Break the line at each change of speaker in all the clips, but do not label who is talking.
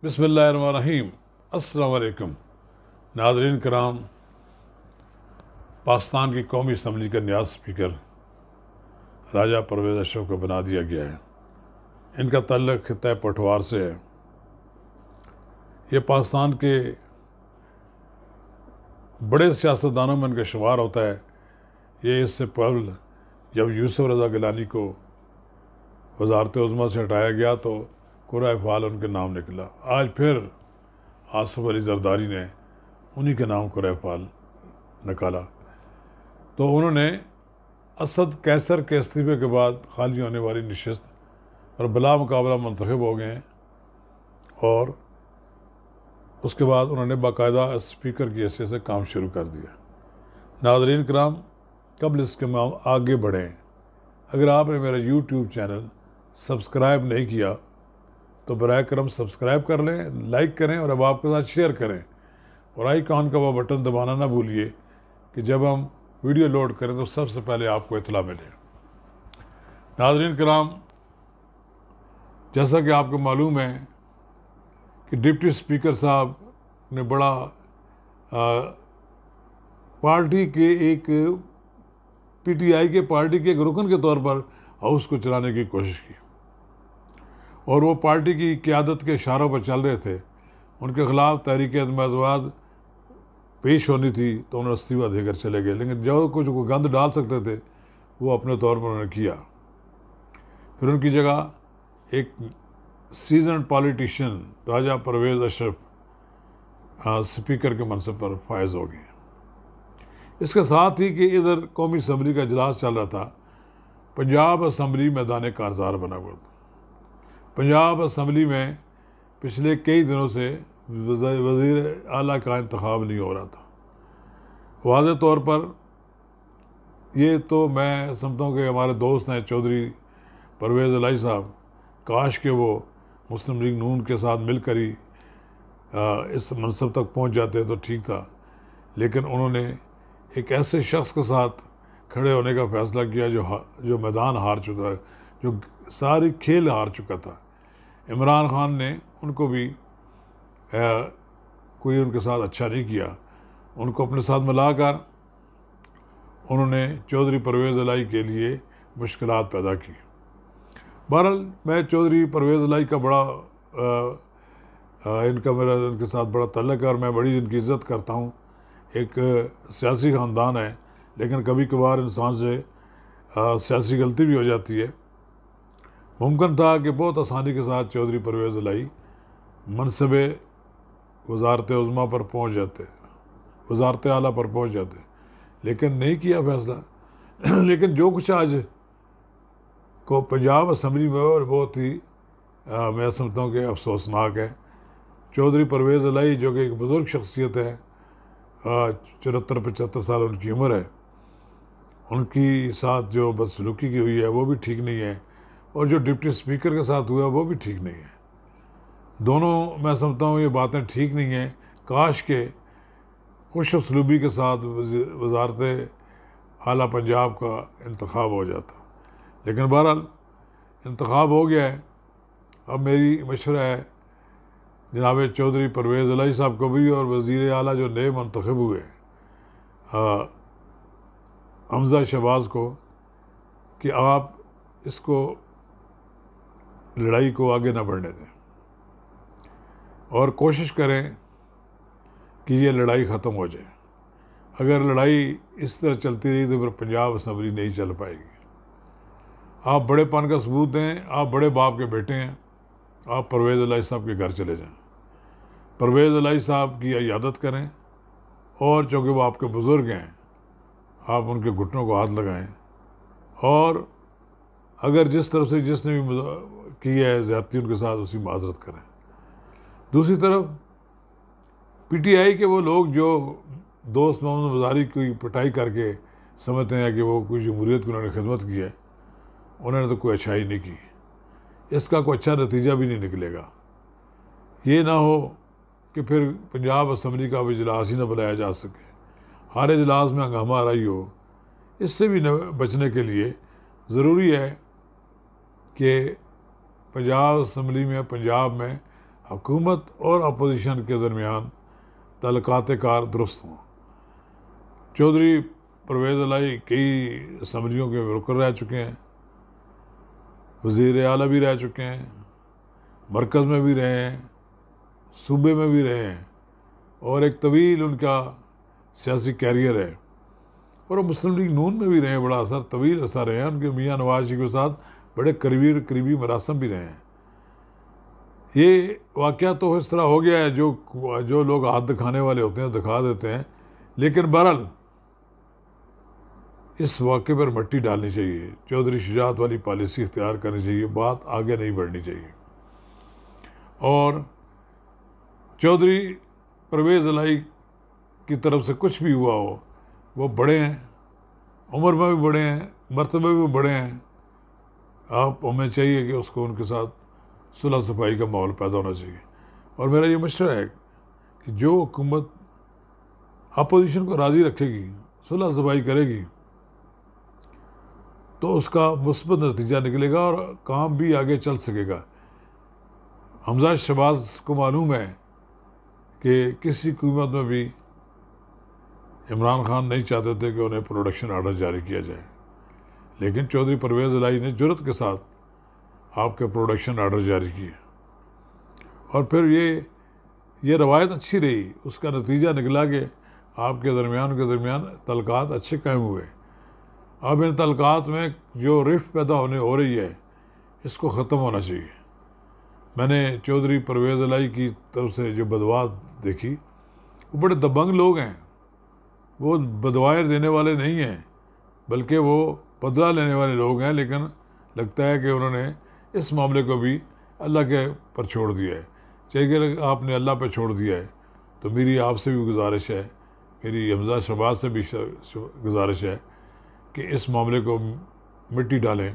बिस्मिल्लाहिर्रहमानिर्रहीम। अस्सलाम वालेकुम नाज़रीन कराम। पाकिस्तान की कौमी असम्बली का नया स्पीकर राजा परवेज़ अशरफ को बना दिया गया है। इनका ताल्लुक़ खित्ता पठवार से है। ये पाकिस्तान के बड़े सियासतदानों में इनका शुमार होता है। ये इससे पहले जब यूसुफ रज़ा गिलानी को वज़ारत उज़्मा से हटाया गया तो कुर्रा फ़ाल उनके नाम निकला। आज फिर आसिफ अली ज़रदारी ने उन्हीं के नाम कुर्रा फ़ाल निकाला। तो उन्होंने असद कैसर के इस्तीफ़े के बाद खाली होने वाली नशिस्त और बिला मुकाबला मुंतखब हो गए हैं और उसके बाद उन्होंने बाकायदा स्पीकर की हैसियत से काम शुरू कर दिया। नाज़रीन कराम, कबल इसके आगे बढ़ें, अगर आपने मेरा यूट्यूब चैनल सब्सक्राइब नहीं किया तो बराए करम सब्सक्राइब कर लें, लाइक करें और अब आपके साथ शेयर करें और आइकॉन का वो बटन दबाना ना भूलिए कि जब हम वीडियो लोड करें तो सबसे पहले आपको इत्तला मिले। नाज़रीन कराम, जैसा कि आपको मालूम है कि डिप्टी स्पीकर साहब ने बड़ा पार्टी के एक पीटीआई के पार्टी के एक रुकन के तौर पर हाउस को चलाने की कोशिश की और वो पार्टी की क़यादत के इशारों पर चल रहे थे। उनके ख़िलाफ़ तहरीक एतमाद पेश होनी थी तो उन्होंने इस्तीफ़ा देकर चले गए, लेकिन जो कुछ वो गंद डाल सकते थे वो अपने तौर पर उन्होंने किया। फिर उनकी जगह एक सीजनड पॉलिटिशियन राजा परवेज़ अशरफ स्पीकर के मनसब पर फायज हो गए। इसके साथ ही कि इधर कौमी असम्बली का इजलास चल रहा था, पंजाब असम्बली मैदान कारज़ार बना हुआ था। पंजाब असम्बली में पिछले कई दिनों से वज़ीर आला का इंतखाब नहीं हो रहा था। वाज़ेह तौर पर ये तो मैं समझता हूँ कि हमारे दोस्त हैं चौधरी परवेज़ इलाही साहब, काश के वो मुस्लिम लीग नून के साथ मिलकर ही इस मनसब तक पहुँच जाते तो ठीक था, लेकिन उन्होंने एक ऐसे शख्स के साथ खड़े होने का फ़ैसला किया जो मैदान हार चुका है, जो सारी खेल हार चुका था। इमरान खान ने उनको भी कोई उनके साथ अच्छा नहीं किया। उनको अपने साथ मिलाकर उन्होंने चौधरी परवेज़ इलाही के लिए मुश्किलात पैदा की। बहरहाल मैं चौधरी परवेज़ इलाही का बड़ा मेरा इनके साथ बड़ा तल्लुक़ है और मैं बड़ी इनकी इज़्ज़त करता हूँ। एक सियासी ख़ानदान है, लेकिन कभी कभार इंसान से सियासी गलती भी हो जाती है। मुमकिन था कि बहुत आसानी के साथ चौधरी परवेज़ इलाही मनसब वज़ारत उज़्मा पर पहुँच जाते, वज़ारत आला पर पहुँच जाते, लेकिन नहीं किया फ़ैसला। लेकिन जो कुछ आज को पंजाब असम्बली में और बहुत ही मैं समझता हूँ कि अफसोसनाक है। चौधरी परवेज़ इलाही जो कि एक बुज़ुर्ग शख्सियत है, 74-75 साल उनकी उम्र है, उनकी साथ जो बदसलूकी की हुई है वो भी ठीक नहीं है और जो डिप्टी स्पीकर के साथ हुआ वो भी ठीक नहीं है। दोनों मैं समझता हूँ ये बातें ठीक नहीं हैं। काश के खुश उसलूबी के साथ वज़ारत आला पंजाब का इंतखाब हो जाता, लेकिन बहरहाल इंतखाब हो गया है। अब मेरी मशवरा है जनाब चौधरी परवेज़ इलाही साहब को भी और वज़ीर आला जो नए मंतखब हुए हमज़ा शहबाज को कि आप इसको लड़ाई को आगे ना बढ़ने दें और कोशिश करें कि ये लड़ाई ख़त्म हो जाए। अगर लड़ाई इस तरह चलती रही तो फिर पंजाब असम्बली नहीं चल पाएगी। आप बड़ेपन का सबूत दें, आप बड़े बाप के बेटे हैं, आप परवेज़ इलाही साहब के घर चले जाएं, परवेज़ इलाही साहब की इयादत करें और चूँकि वो आपके बुज़ुर्ग हैं आप उनके घुटनों को हाथ लगाएं और अगर जिस तरफ से जिसने भी की है ज़्यादती उनके साथ उसी माज़रत करें। दूसरी तरफ पीटीआई के वो लोग जो दोस्त मोहम्मद मज़ारी की पिटाई करके समझते हैं कि वो कोई जमहूरियत की उन्होंने खिदमत की है, उन्होंने तो कोई अच्छाई नहीं की। इसका कोई अच्छा नतीजा भी नहीं निकलेगा। ये ना हो कि फिर पंजाब असम्बली का इजलास ही न बुलाया जा सके, हर इजलास में हंगामा आराई हो। इससे भी बचने के लिए ज़रूरी है कि पंजाब असम्बली में पंजाब में حکومت اور اپوزیشن کے درمیان تعلقات کار درست ہوں۔ چودھری پرویز الہی کئی اسمبلیوں کے رکن رہ چکے ہیں، وزیر اعلیٰ بھی رہ چکے ہیں، مرکز میں بھی رہے ہیں، صوبے میں بھی رہے ہیں، اور ایک طویل ان کا سیاسی کیریئر ہے، اور وہ مسلم لیگ نون میں بھی رہے ہیں، بڑا طویل عرصہ رہے ہیں، ان کے میاں نواز شریف کے ساتھ بڑے قریبی مراسم بھی رہے ہیں۔ یہ واقعہ تو اس طرح ہو گیا ہے، جو لوگ ہاتھ دکھانے والے ہوتے ہیں دکھا دیتے ہیں، لیکن بہرحال اس واقعے پر مٹی ڈالنی چاہیے، چودھری شجاعت والی پالیسی اختیار کرنی چاہیے، بات آگے نہیں بڑھنی چاہیے۔ اور چودھری پرویز الہی کی طرف سے کچھ بھی ہوا ہو، وہ بڑے ہیں، عمر میں بھی بڑے ہیں، مرتبے میں بھی بڑے ہیں، ہمیں چاہیے کہ اس کو ان کے ساتھ صلح صفائی کا ماحول پیدا ہونا چاہیے۔ اور میرا یہ مشورہ ہے کہ جو حکومت اپوزیشن کو راضی رکھے گی، صلح صفائی کرے گی، تو اس کا مثبت نتیجہ نکلے گا اور کام بھی آگے چل سکے گا۔ حمزہ شہباز کو معلوم ہے کہ کسی حکومت میں بھی عمران خان نہیں چاہتے تھے کہ انہیں پروڈکشن آرڈر جاری کیا جائے، لیکن چودھری پرویز الہی نے جرأت کے ساتھ آپ کے پروڈکشن آرڈر جاری کیے، اور پھر یہ روایت اچھی رہی، اس کا نتیجہ نکلا کہ آپ کے درمیان تعلقات اچھے قائم ہوئے۔ اب ان تعلقات میں جو رفت پیدا ہو رہی ہے، اس کو ختم ہونا چاہیے۔ میں نے چودھری پرویز الہی کی طرف سے جو بدعا دیکھی، وہ بڑے دبنگ لوگ ہیں، وہ بدوائیں دینے والے نہیں ہیں، بلکہ وہ بدلہ لینے والے لوگ ہیں، لیکن لگتا ہے کہ انہوں نے اس معاملے کو بھی اللہ کے پر چھوڑ دیا ہے۔ چاہیے کہ آپ نے اللہ پہ چھوڑ دیا ہے، تو میری آپ سے بھی گزارش ہے، میری حمزہ شہباز سے بھی گزارش ہے کہ اس معاملے کو مٹی ڈالیں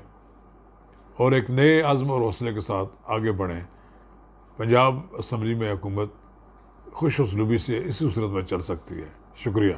اور ایک نئے عزم اور حوصلے کے ساتھ آگے بڑھیں۔ پنجاب اسمبلی میں حکومت خوش اسلوبی سے اسی صورت میں چل سکتی ہے۔ شکریہ۔